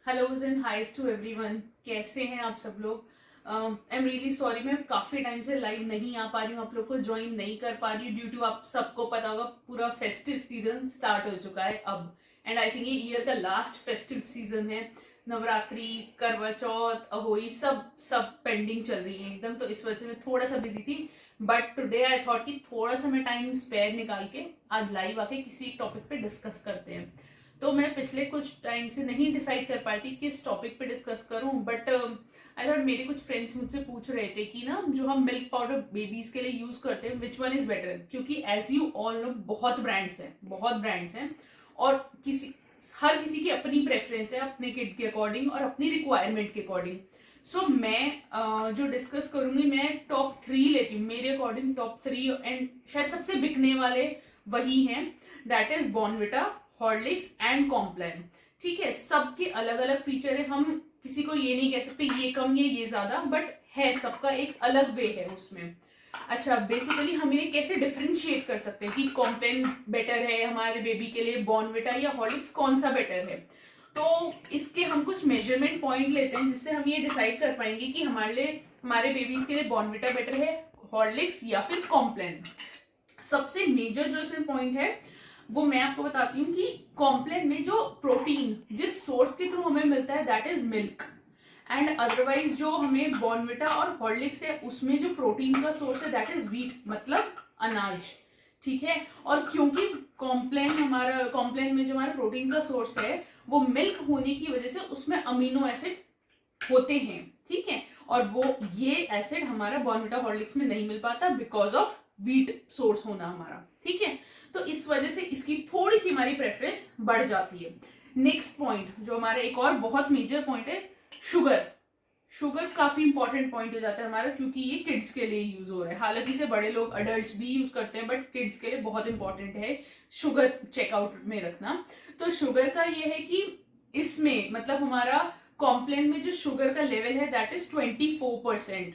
Halos and hi's to everyone. कैसे हैं आप सब लोग? आई एम रियली सॉरी, मैं काफ़ी टाइम से लाइव नहीं आ पा रही हूँ, आप लोग को ज्वाइन नहीं कर पा रही हूँ ड्यू टू, आप सबको पता होगा पूरा फेस्टिव सीजन स्टार्ट हो चुका है अब। एंड आई थिंक ये ईयर का लास्ट फेस्टिव सीजन है। नवरात्रि, करवा चौथ, अहोई सब सब पेंडिंग चल रही है एकदम, तो इस वजह से मैं थोड़ा सा बिजी थी। बट टुडे आई थॉट कि थोड़ा सा मैं टाइम स्पेयर निकाल के आज लाइव आके किसी टॉपिक पे डिस्कस करते हैं। तो मैं पिछले कुछ टाइम से नहीं डिसाइड कर पाई थी किस टॉपिक पे डिस्कस करूं, बट आई थॉट मेरे कुछ फ्रेंड्स मुझसे पूछ रहे थे कि ना जो हम मिल्क पाउडर बेबीज के लिए यूज करते हैं विच वन इज बेटर, क्योंकि एज यू ऑल नो बहुत ब्रांड्स हैं और हर किसी की अपनी प्रेफरेंस है अपने किड के अकॉर्डिंग और अपनी रिक्वायरमेंट के अकॉर्डिंग। सो मैं जो डिस्कस करूंगी मैं टॉप 3 लेती हूँ मेरे अकॉर्डिंग, टॉप 3 एंड शायद सबसे बिकने वाले वही हैं, that is Bournvita, Horlicks and Complan. ठीक है, सबके अलग अलग फीचर है, हम किसी को ये नहीं कह सकते ये कम ये ज्यादा, बट है सबका एक अलग वे है उसमें। अच्छा, बेसिकली हम इन्हें कैसे डिफरेंशिएट कर सकते हैं कि कॉम्प्लान बेटर है हमारे बेबी के लिए, बॉर्नविटा या हॉर्लिक्स कौन सा बेटर है। तो इसके हम कुछ मेजरमेंट पॉइंट लेते हैं जिससे हम ये डिसाइड कर पाएंगे कि हमारे बेबीज के लिए बॉर्नविटा बेटर है, हॉर्लिक्स या फिर कॉम्प्लान। सबसे मेजर जो इसमें पॉइंट है वो मैं आपको बताती हूँ कि कॉम्प्लान में जो प्रोटीन जिस सोर्स के थ्रू हमें मिलता है that is milk, and otherwise जो हमें बॉर्नविटा और हॉर्लिक्स है उसमें जो प्रोटीन का सोर्स है दैट इज व्हीट, मतलब अनाज। ठीक है, और क्योंकि कॉम्प्लान में जो हमारा प्रोटीन का सोर्स है वो मिल्क होने की वजह से उसमें अमीनो एसिड होते हैं। ठीक है, और वो ये एसिड हमारा बॉर्नविटा हॉर्लिक्स में नहीं मिल पाता बिकॉज ऑफ व्हीट सोर्स होना हमारा। ठीक है, तो इस वजह से इसकी थोड़ी सी हमारी प्रेफरेंस बढ़ जाती है। नेक्स्ट पॉइंट जो हमारा एक और बहुत मेजर पॉइंट है, शुगर। शुगर काफी इंपॉर्टेंट पॉइंट हो जाता है हमारा, क्योंकि ये किड्स के लिए यूज हो रहा है, हालांकि इसे बड़े लोग अडल्ट भी यूज करते हैं, बट किड्स के लिए बहुत इंपॉर्टेंट है शुगर चेकआउट में रखना। तो शुगर का ये है कि इसमें मतलब हमारा कॉम्प्लान में जो शुगर का लेवल है दैट इज 24%,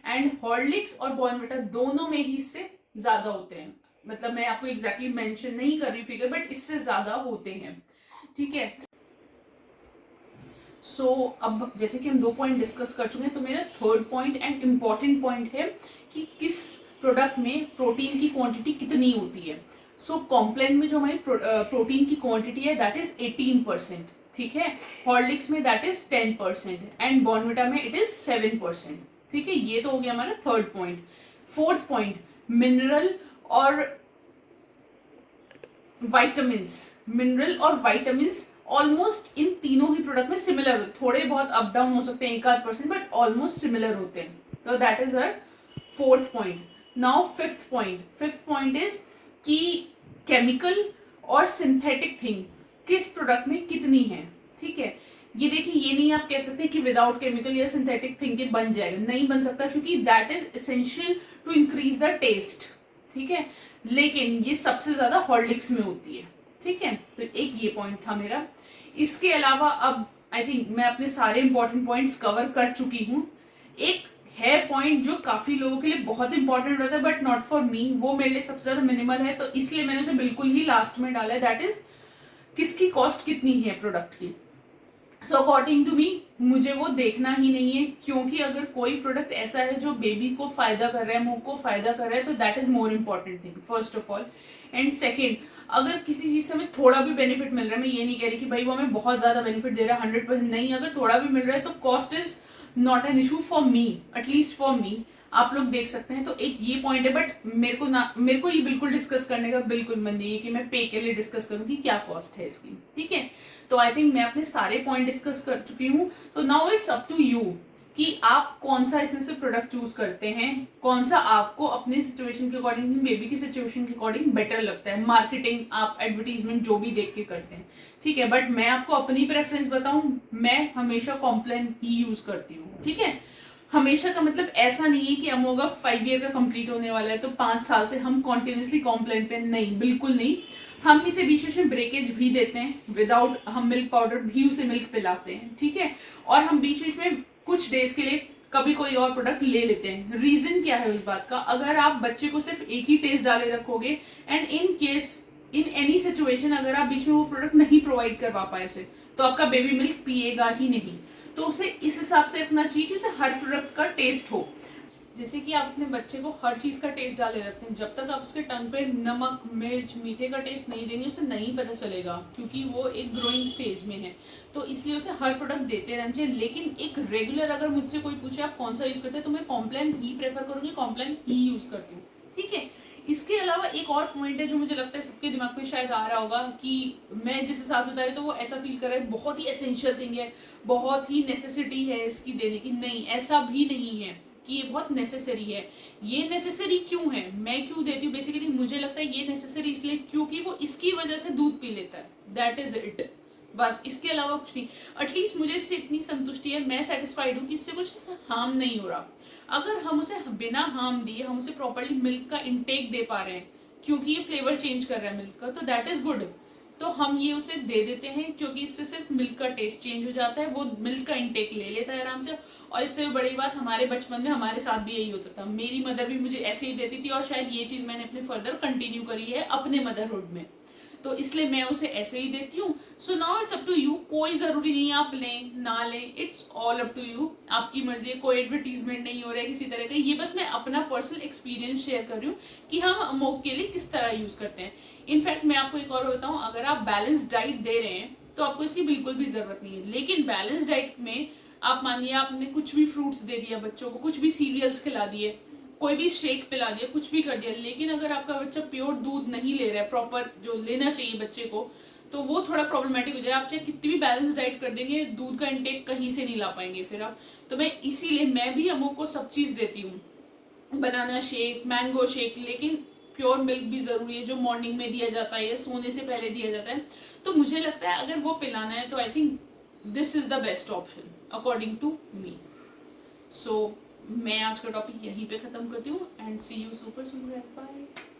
एंड हॉर्लिक्स और बॉर्नविटा दोनों में ही इससे ज्यादा होते हैं। मतलब मैं आपको एग्जैक्टली मेंशन नहीं कर रही फिगर, बट इससे ज्यादा होते हैं। ठीक है, सो अब जैसे कि हम 2 पॉइंट डिस्कस कर चुके हैं, तो मेरा third point and important point है कि किस प्रोडक्ट में प्रोटीन की क्वांटिटी कितनी होती है। सो कॉम्प्लान में जो हमारी प्रोटीन की क्वांटिटी है दैट इज 18%। ठीक है, हॉर्लिक्स में दैट इज 10% एंड बॉर्नविटा में इट इज 7%। ठीक है, ये तो हो गया हमारा third point. Fourth point, mineral और वाइटामिन्स ऑलमोस्ट इन तीनों ही प्रोडक्ट में सिमिलर होते हैं, थोड़े बहुत अप डाउन हो सकते हैं एक आध %, बट ऑलमोस्ट सिमिलर होते हैं। तो that is our fourth point. Now fifth point is कि केमिकल और सिंथेटिक थिंग किस प्रोडक्ट में कितनी है। ठीक है, ये देखिए, ये नहीं आप कह सकते कि विदाउट केमिकल या सिंथेटिक थिंग के बन जाएगा, नहीं बन सकता, क्योंकि that is essential to increase the taste. ठीक है, लेकिन ये सबसे ज्यादा हॉर्लिक्स में होती है। ठीक है, तो एक ये पॉइंट था मेरा। इसके अलावा अब आई थिंक मैं अपने सारे इंपॉर्टेंट पॉइंट्स कवर कर चुकी हूँ। एक है पॉइंट जो काफी लोगों के लिए बहुत इंपॉर्टेंट होता है बट नॉट फॉर मी, वो मेरे लिए सबसे ज्यादा मिनिमल है, तो इसलिए मैंने उसे बिल्कुल ही लास्ट में डाला है, दैट इज किसकी कॉस्ट कितनी है प्रोडक्ट की। सो अकॉर्डिंग टू मी मुझे वो देखना ही नहीं है, क्योंकि अगर कोई प्रोडक्ट ऐसा है जो बेबी को फायदा कर रहा है, मुंह को फायदा कर रहा है, तो that is more important thing first of all. And second, अगर किसी चीज से हमें थोड़ा भी बेनिफिट मिल रहा है, मैं ये नहीं कह रही कि भाई वो हमें बहुत ज्यादा बेनिफिट दे रहा है 100%, नहीं, अगर थोड़ा भी मिल रहा है तो cost is not an issue for me, at least for me. आप लोग देख सकते हैं, तो एक ये पॉइंट है, बट मेरे को ये बिल्कुल डिस्कस करने का बिल्कुल मन नहीं है कि मैं पे के लिए डिस्कस करूँ कि क्या कॉस्ट है इसकी। ठीक है, तो आई थिंक मैं अपने सारे पॉइंट डिस्कस कर चुकी हूँ। तो now it's up to you कि आप कौन सा इसमें से प्रोडक्ट चूज करते हैं, कौन सा आपको अपनी सिचुएशन के अकॉर्डिंग, बेबी की सिचुएशन के अकॉर्डिंग बेटर लगता है। मार्केटिंग आप एडवर्टीजमेंट जो भी देख के करते हैं, ठीक है, बट मैं आपको अपनी प्रेफरेंस बताऊं, मैं हमेशा कॉम्प्लान ही यूज करती हूँ। ठीक है, हमेशा का मतलब ऐसा नहीं है कि अमोगा 5 ईयर का कंप्लीट होने वाला है तो 5 साल से हम कॉन्टिन्यूसली कॉम्प्लान पे, नहीं, बिल्कुल नहीं। हम इसे बीच में ब्रेकेज भी देते हैं, विदाउट हम मिल्क पाउडर भी उसे मिल्क पिलाते हैं। ठीक है, और हम बीच में कुछ डेज के लिए कभी कोई और प्रोडक्ट ले लेते हैं। रीजन क्या है उस बात का, अगर आप बच्चे को सिर्फ एक ही टेस्ट डाले रखोगे and in case in any situation अगर आप बीच में वो प्रोडक्ट नहीं प्रोवाइड करवा पाए उसे, तो आपका बेबी मिल्क पिएगा ही नहीं। तो उसे इस हिसाब से रखना चाहिए कि उसे हर प्रोडक्ट का टेस्ट हो। जैसे कि आप अपने बच्चे को हर चीज़ का टेस्ट डाले रखते हैं, जब तक आप उसके टंग पे नमक, मिर्च, मीठे का टेस्ट नहीं देंगे उसे नहीं पता चलेगा, क्योंकि वो एक ग्रोइंग स्टेज में है। तो इसलिए उसे हर प्रोडक्ट देते रहना चाहिए। लेकिन एक रेगुलर अगर मुझसे कोई पूछे आप कौन सा यूज़ करते हैं, तो मैं कॉम्प्लान ही प्रेफर करूँगी, कॉम्प्लान ही यूज़ करती हूँ। ठीक है। इसके अलावा एक और पॉइंट है जो मुझे लगता है सबके दिमाग में शायद आ रहा होगा, कि मैं जिस हिसाब से बता रही तो वो ऐसा फील कर रहा है बहुत ही एसेंशियल थिंग है, बहुत ही नेसेसिटी है इसकी देने की। नहीं, ऐसा भी नहीं है कि ये बहुत नेसेसरी है। ये नेसेसरी क्यों है, मैं क्यों देती हूँ, बेसिकली मुझे लगता है ये नेसेसरी इसलिए क्योंकि वो इसकी वजह से दूध पी लेता है, दैट इज इट। बस इसके अलावा कुछ नहीं। एटलीस्ट मुझे इससे इतनी संतुष्टि है, मैं सेटिस्फाइड हूँ कि इससे कुछ हार्म नहीं हो रहा। अगर हम उसे बिना हार्म दिए हम उसे प्रॉपरली मिल्क का इंटेक दे पा रहे हैं, क्योंकि ये फ्लेवर चेंज कर रहा है मिल्क का, तो दैट इज गुड। तो हम ये उसे दे देते हैं, क्योंकि इससे सिर्फ मिल्क का टेस्ट चेंज हो जाता है, वो मिल्क का इंटेक ले लेता है आराम से। और इससे बड़ी बात, हमारे बचपन में हमारे साथ भी यही होता था, मेरी मदर भी मुझे ऐसे ही देती थी, और शायद ये चीज़ मैंने अपने फर्दर कंटिन्यू करी है अपने मदरहुड में, तो इसलिए मैं उसे ऐसे ही देती हूँ। So now it's up to you, कोई ज़रूरी नहीं है आप लें ना लें, it's all up to you, आपकी मर्जी है। कोई एडवर्टीजमेंट नहीं हो रहा है किसी तरह का, ये बस मैं अपना पर्सनल एक्सपीरियंस शेयर कर रही हूँ कि हम अमोक के लिए किस तरह यूज़ करते हैं। इनफैक्ट मैं आपको एक और बताऊँ, अगर आप बैलेंस डाइट दे रहे हैं तो आपको इसकी बिल्कुल भी ज़रूरत नहीं है। लेकिन बैलेंस डाइट में आप मानिए आपने कुछ भी फ्रूट्स दे दिया बच्चों को, कुछ भी सीरियल्स खिला दिए, कोई भी शेक पिला दिया, कुछ भी कर दिया, लेकिन अगर आपका बच्चा प्योर दूध नहीं ले रहा है, प्रॉपर जो लेना चाहिए बच्चे को, तो वो थोड़ा प्रॉब्लमेटिक हो जाए। आप चाहे कितनी भी बैलेंस डाइट कर देंगे, दूध का इंटेक कहीं से नहीं ला पाएंगे फिर आप। तो मैं इसीलिए मैं भी अमो को सब चीज़ देती हूँ, बनाना शेक, मैंगो शेक, लेकिन प्योर मिल्क भी ज़रूरी है, जो मॉर्निंग में दिया जाता है या सोने से पहले दिया जाता है। तो मुझे लगता है अगर वो पिलाना है तो I think this is the best option according to me. So मैं आज का टॉपिक यहीं पे ख़त्म करती हूँ, and see you super soon guys, bye.